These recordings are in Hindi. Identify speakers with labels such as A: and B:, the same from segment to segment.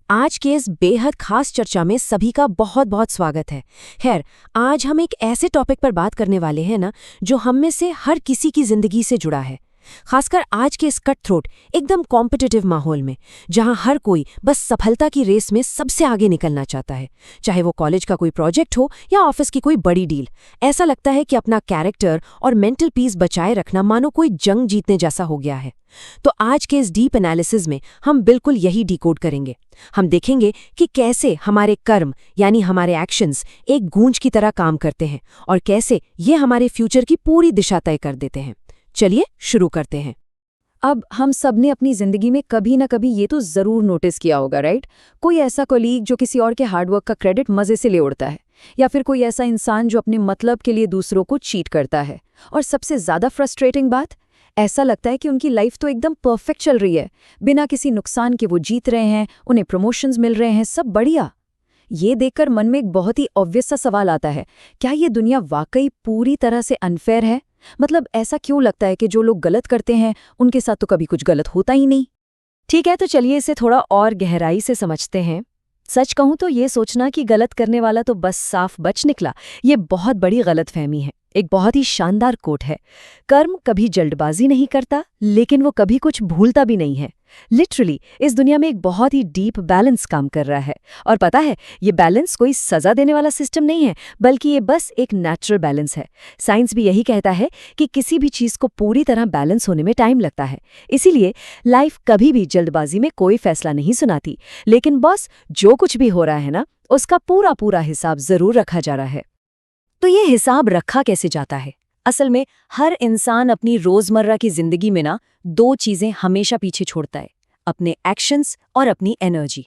A: आज के इस बेहद खास चर्चा में सभी का बहुत बहुत स्वागत है। खैर, आज हम एक ऐसे टॉपिक पर बात करने वाले हैं ना, जो हम में से हर किसी की जिंदगी से जुड़ा है। खासकर आज के इस कट थ्रोट एकदम कॉम्पिटिटिव माहौल में, जहां हर कोई बस सफलता की रेस में सबसे आगे निकलना चाहता है। चाहे वो कॉलेज का कोई प्रोजेक्ट हो या ऑफिस की कोई बड़ी डील, ऐसा लगता है कि अपना कैरेक्टर और मेंटल पीस बचाए रखना मानो कोई जंग जीतने जैसा हो गया है। तो आज के इस डीप एनालिसिस में हम बिल्कुल यही डिकोड करेंगे। हम देखेंगे कि कैसे हमारे कर्म यानी हमारे एक्शंस एक गूंज की तरह काम करते हैं और कैसे ये हमारे फ्यूचर की पूरी दिशा तय कर देते हैं। चलिए शुरू करते हैं।
B: अब हम सब ने अपनी जिंदगी में कभी ना कभी ये तो जरूर नोटिस किया होगा, राइट? कोई ऐसा कोलीग जो किसी और के हार्डवर्क का क्रेडिट मजे से ले उड़ता है, या फिर कोई ऐसा इंसान जो अपने मतलब के लिए दूसरों को चीट करता है। और सबसे ज्यादा फ्रस्ट्रेटिंग बात, ऐसा लगता है कि उनकी लाइफ तो एकदम परफेक्ट चल रही है, बिना किसी नुकसान के वो जीत रहे हैं, उन्हें प्रमोशंस मिल रहे हैं, सब बढ़िया। ये देखकर मन में एक बहुत ही ऑब्वियस सा सवाल आता है, क्या ये दुनिया वाकई पूरी तरह से अनफेयर है? मतलब ऐसा क्यों लगता है कि जो लोग गलत करते हैं उनके साथ तो कभी कुछ गलत होता ही नहीं?
A: ठीक है, तो चलिए इसे थोड़ा और गहराई से समझते हैं। सच कहूं तो ये सोचना कि गलत करने वाला तो बस साफ बच निकला, ये बहुत बड़ी गलतफहमी है। एक बहुत ही शानदार कोट है, कर्म कभी जल्दबाजी नहीं करता, लेकिन वो कभी कुछ भूलता भी नहीं है। लिटरली इस दुनिया में एक बहुत ही डीप बैलेंस काम कर रहा है। और पता है, ये बैलेंस कोई सजा देने वाला सिस्टम नहीं है, बल्कि ये बस एक नेचुरल बैलेंस है। साइंस भी यही कहता है कि किसी भी चीज को पूरी तरह बैलेंस होने में टाइम लगता है। इसीलिए लाइफ कभी भी जल्दबाजी में कोई फैसला नहीं सुनाती, लेकिन बस जो कुछ भी हो रहा है ना, उसका पूरा पूरा हिसाब जरूर रखा जा रहा है। तो ये हिसाब रखा कैसे जाता है? असल में हर इंसान अपनी रोजमर्रा की जिंदगी में ना दो चीजें हमेशा पीछे छोड़ता है, अपने एक्शंस और अपनी एनर्जी।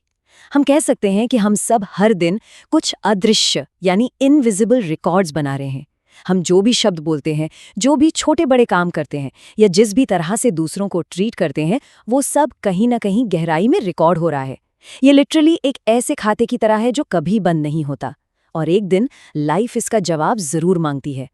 A: हम कह सकते हैं कि हम सब हर दिन कुछ अदृश्य यानी इनविजिबल रिकॉर्ड्स बना रहे हैं। हम जो भी शब्द बोलते हैं, जो भी छोटे बड़े काम करते हैं, या जिस भी तरह से दूसरों को ट्रीट करते हैं, वो सब कहीं ना कहीं गहराई में रिकॉर्ड हो रहा है। ये लिटरली एक ऐसे खाते की तरह है जो कभी बंद नहीं होता, और एक दिन लाइफ इसका जवाब जरूर मांगती है।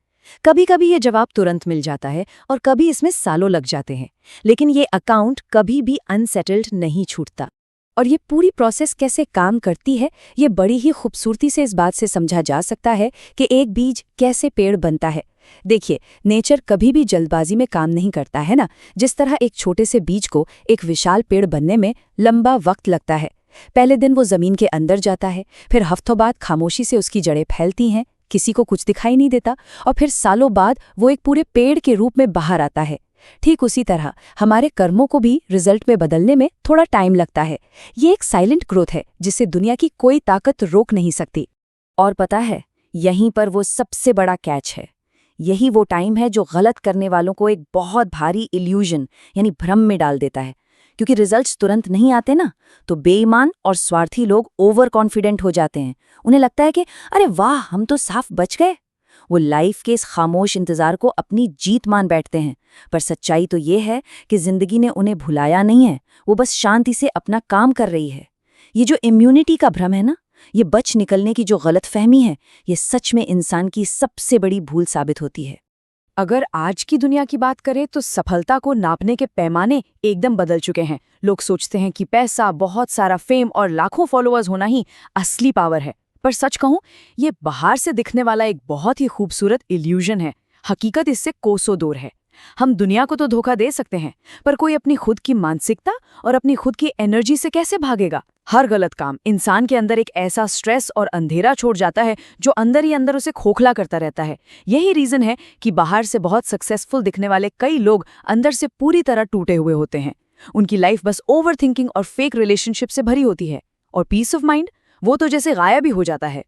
A: कभी कभी ये जवाब तुरंत मिल जाता है और कभी इसमें सालों लग जाते हैं, लेकिन ये अकाउंट कभी भी अनसेटल्ड नहीं छूटता। और ये पूरी प्रोसेस कैसे काम करती है, ये बड़ी ही खूबसूरती से इस बात से समझा जा सकता है कि एक बीज कैसे पेड़ बनता है। देखिए, नेचर कभी भी जल्दबाजी में काम नहीं करता है ना। जिस तरह एक छोटे से बीज को एक विशाल पेड़ बनने में लंबा वक्त लगता है। पहले दिन वो जमीन के अंदर जाता है, फिर हफ्तों बाद खामोशी से उसकी जड़ें फैलती हैं, किसी को कुछ दिखाई नहीं देता, और फिर सालों बाद वो एक पूरे पेड़ के रूप में बाहर आता है। ठीक उसी तरह हमारे कर्मों को भी रिजल्ट में बदलने में थोड़ा टाइम लगता है। ये एक साइलेंट ग्रोथ है जिसे दुनिया की कोई ताकत रोक नहीं सकती। और पता है, यहीं पर वो सबसे बड़ा कैच है। यही वो टाइम है जो गलत करने वालों को एक बहुत भारी इल्यूजन यानी भ्रम में डाल देता है। क्योंकि रिजल्ट्स तुरंत नहीं आते ना, तो बेईमान और स्वार्थी लोग ओवर कॉन्फिडेंट हो जाते हैं। उन्हें लगता है कि अरे वाह, हम तो साफ बच गए। वो लाइफ के इस खामोश इंतजार को अपनी जीत मान बैठते हैं। पर सच्चाई तो ये है कि जिंदगी ने उन्हें भुलाया नहीं है, वो बस शांति से अपना काम कर रही है। ये जो इम्यूनिटी का भ्रम है ना, ये बच निकलने की जो गलतफहमी है, ये सच में इंसान की सबसे बड़ी भूल साबित होती है।
B: अगर आज की दुनिया की बात करें तो सफलता को नापने के पैमाने एकदम बदल चुके हैं। लोग सोचते हैं कि पैसा, बहुत सारा फेम और लाखों फॉलोअर्स होना ही असली पावर है। पर सच कहूं, ये बाहर से दिखने वाला एक बहुत ही खूबसूरत इल्यूजन है। हकीकत इससे कोसों दूर है। हम दुनिया को तो धोखा दे सकते हैं, पर कोई अपनी खुद की मानसिकता और अपनी खुद की एनर्जी से कैसे भागेगा? हर गलत काम इंसान के अंदर एक ऐसा स्ट्रेस और अंधेरा छोड़ जाता है जो अंदर ही अंदर उसे खोखला करता रहता है। यही रीजन है कि बाहर से बहुत सक्सेसफुल दिखने वाले कई लोग अंदर से पूरी तरह टूटे हुए होते हैं। उनकी लाइफ बस ओवर थिंकिंग और फेक रिलेशनशिप से भरी होती है, और पीस ऑफ माइंड वो तो जैसे गायब ही हो जाता है।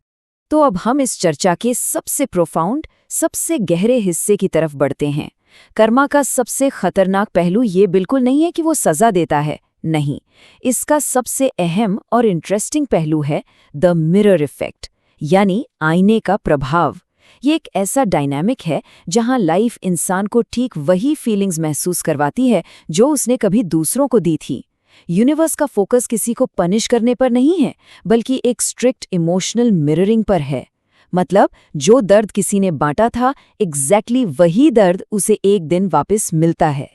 A: तो अब हम इस चर्चा के सबसे प्रोफाउंड, सबसे गहरे हिस्से की तरफ बढ़ते हैं। कर्मा का सबसे खतरनाक पहलू ये बिल्कुल नहीं है कि वो सजा देता है, नहीं। इसका सबसे अहम और इंटरेस्टिंग पहलू है द मिरर इफेक्ट, यानी आईने का प्रभाव। ये एक ऐसा डायनामिक है जहां लाइफ इंसान को ठीक वही फीलिंग्स महसूस करवाती है जो उसने कभी दूसरों को दी थी। यूनिवर्स का फोकस किसी को पनिश करने पर नहीं है, बल्कि एक स्ट्रिक्ट इमोशनल मिररिंग पर है। मतलब जो दर्द किसी ने बांटा था, एग्जैक्टली वही दर्द उसे एक दिन वापस मिलता है।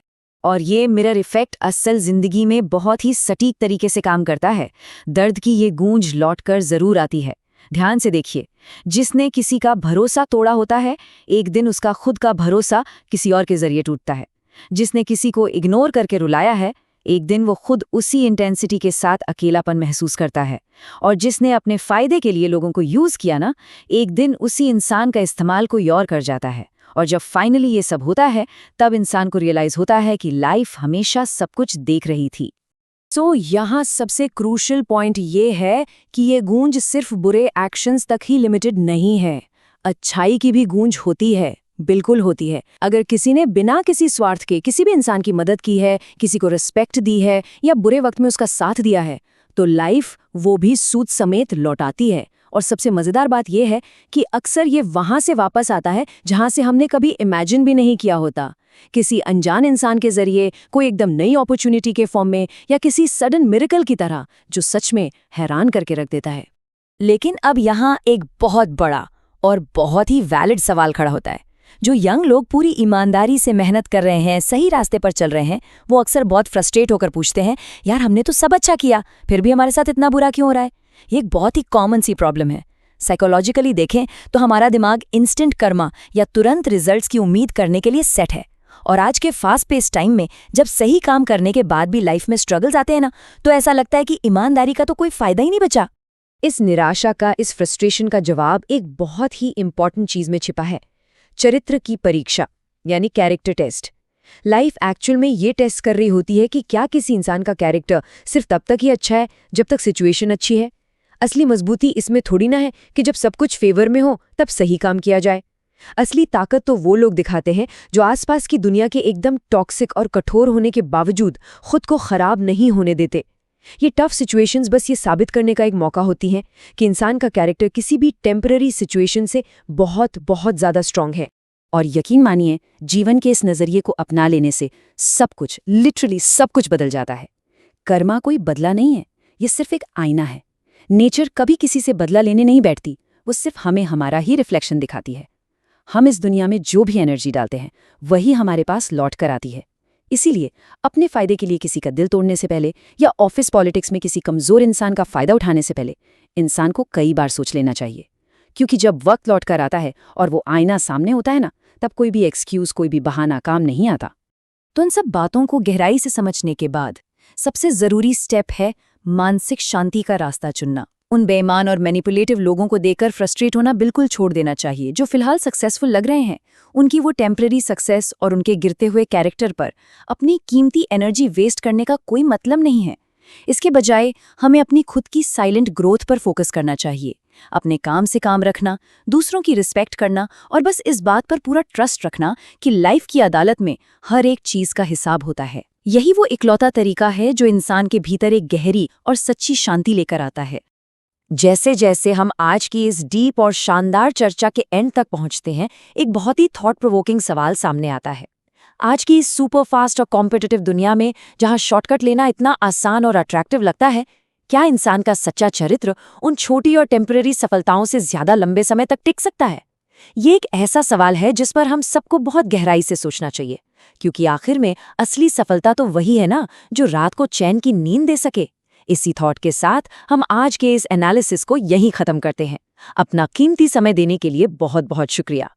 B: और ये मिरर इफेक्ट असल जिंदगी में बहुत ही सटीक तरीके से काम करता है। दर्द की ये गूंज लौटकर जरूर आती है। ध्यान से देखिए, जिसने किसी का भरोसा तोड़ा होता है, एक दिन उसका खुद का भरोसा किसी और के जरिए टूटता है। जिसने किसी को इग्नोर करके रुलाया है, एक दिन वो खुद उसी इंटेंसिटी के साथ अकेलापन महसूस करता है। और जिसने अपने फायदे के लिए लोगों को यूज किया ना, एक दिन उसी इंसान का इस्तेमाल कोई और कर जाता है। और जब फाइनली ये सब होता है, तब इंसान को रियलाइज होता है कि लाइफ हमेशा सब कुछ देख रही थी। तो यहाँ सबसे क्रूशियल पॉइंट ये है कि ये गूंज सिर्फ बुरे एक्शंस तक ही लिमिटेड नहीं है। अच्छाई की भी गूंज होती है, बिल्कुल होती है। अगर किसी ने बिना किसी स्वार्थ के किसी भी इंसान की मदद की है, किसी को रिस्पेक्ट दी है या बुरे वक्त में उसका साथ दिया है, तो लाइफ वो भी सूद समेत लौटाती है। और सबसे मजेदार बात यह है कि अक्सर ये वहां से वापस आता है जहां से हमने कभी इमेजिन भी नहीं किया होता। किसी अनजान इंसान के जरिए, कोई एकदम नई अपॉर्चुनिटी के फॉर्म में, या किसी सडन मिरेकल की तरह, जो सच में हैरान करके रख देता है। लेकिन अब यहाँ एक बहुत बड़ा और बहुत ही वैलिड सवाल खड़ा होता है। जो यंग लोग पूरी ईमानदारी से मेहनत कर रहे हैं, सही रास्ते पर चल रहे हैं, वो अक्सर बहुत फ्रस्ट्रेट होकर पूछते हैं, यार हमने तो सब अच्छा किया, फिर भी हमारे साथ इतना बुरा क्यों हो रहा है। ये एक बहुत ही कॉमन सी प्रॉब्लम है। साइकोलॉजिकली देखें तो हमारा दिमाग इंस्टेंट कर्मा या तुरंत रिजल्ट्स की उम्मीद करने के लिए सेट है। और आज के फास्ट पेस टाइम में जब सही काम करने के बाद भी लाइफ में स्ट्रगल्स आते हैं ना, तो ऐसा लगता है कि ईमानदारी का तो कोई फायदा ही नहीं बचा। इस निराशा का, इस फ्रस्ट्रेशन का जवाब एक बहुत ही इंपॉर्टेंट चीज में छिपा है, चरित्र की परीक्षा, यानी कैरेक्टर टेस्ट। लाइफ एक्चुअल में ये टेस्ट कर रही होती है कि क्या किसी इंसान का कैरेक्टर सिर्फ तब तक ही अच्छा है जब तक सिचुएशन अच्छी है। असली मजबूती इसमें थोड़ी ना है कि जब सब कुछ फेवर में हो तब सही काम किया जाए। असली ताकत तो वो लोग दिखाते हैं जो आसपास की दुनिया के एकदम टॉक्सिक और कठोर होने के बावजूद खुद को खराब नहीं होने देते। ये टफ सिचुएशंस बस ये साबित करने का एक मौका होती हैं कि इंसान का कैरेक्टर किसी भी टेम्पररी सिचुएशन से बहुत बहुत ज्यादा स्ट्रांग है। और यकीन मानिए, जीवन के इस नजरिए को अपना लेने से सब कुछ, लिटरली सब कुछ बदल जाता है। कर्मा कोई बदला नहीं है, ये सिर्फ एक आईना है। नेचर कभी किसी से बदला लेने नहीं बैठती, वो सिर्फ हमें हमारा ही रिफ्लेक्शन दिखाती है। हम इस दुनिया में जो भी एनर्जी डालते हैं, वही हमारे पास लौट कर आती है। इसीलिए अपने फायदे के लिए किसी का दिल तोड़ने से पहले, या ऑफिस पॉलिटिक्स में किसी कमजोर इंसान का फायदा उठाने से पहले, इंसान को कई बार सोच लेना चाहिए। क्योंकि जब वक्त लौट कर आता है और वो आईना सामने होता है ना, तब कोई भी एक्सक्यूज, कोई भी बहाना काम नहीं आता। तो इन सब बातों को गहराई से समझने के बाद सबसे जरूरी स्टेप है मानसिक शांति का रास्ता चुनना। उन बेईमान और मैनिपुलेटिव लोगों को देखकर फ्रस्ट्रेट होना बिल्कुल छोड़ देना चाहिए। जो फिलहाल सक्सेसफुल लग रहे हैं, उनकी वो टेम्पररी सक्सेस और उनके गिरते हुए कैरेक्टर पर अपनी कीमती एनर्जी वेस्ट करने का कोई मतलब नहीं है। इसके बजाय हमें अपनी खुद की साइलेंट ग्रोथ पर फोकस करना चाहिए। अपने काम से काम रखना, दूसरों की रिस्पेक्ट करना और बस इस बात पर पूरा ट्रस्ट रखना कि लाइफ की अदालत में हर एक चीज का हिसाब होता है। यही वो इकलौता तरीका है जो इंसान के भीतर एक गहरी और सच्ची शांति लेकर आता है। जैसे जैसे हम आज की इस डीप और शानदार चर्चा के एंड तक पहुंचते हैं, एक बहुत ही थॉट प्रोवोकिंग सवाल सामने आता है। आज की इस सुपर फास्ट और कॉम्पिटिटिव दुनिया में, जहां शॉर्टकट लेना इतना आसान और अट्रैक्टिव लगता है, क्या इंसान का सच्चा चरित्र उन छोटी और टेम्पररी सफलताओं से ज्यादा लंबे समय तक टिक सकता है? ये एक ऐसा सवाल है जिस पर हम सबको बहुत गहराई से सोचना चाहिए, क्योंकि आखिर में असली सफलता तो वही है ना, जो रात को चैन की नींद दे सके। इसी थॉट के साथ हम आज के इस एनालिसिस को यहीं खत्म करते हैं। अपना कीमती समय देने के लिए बहुत बहुत शुक्रिया।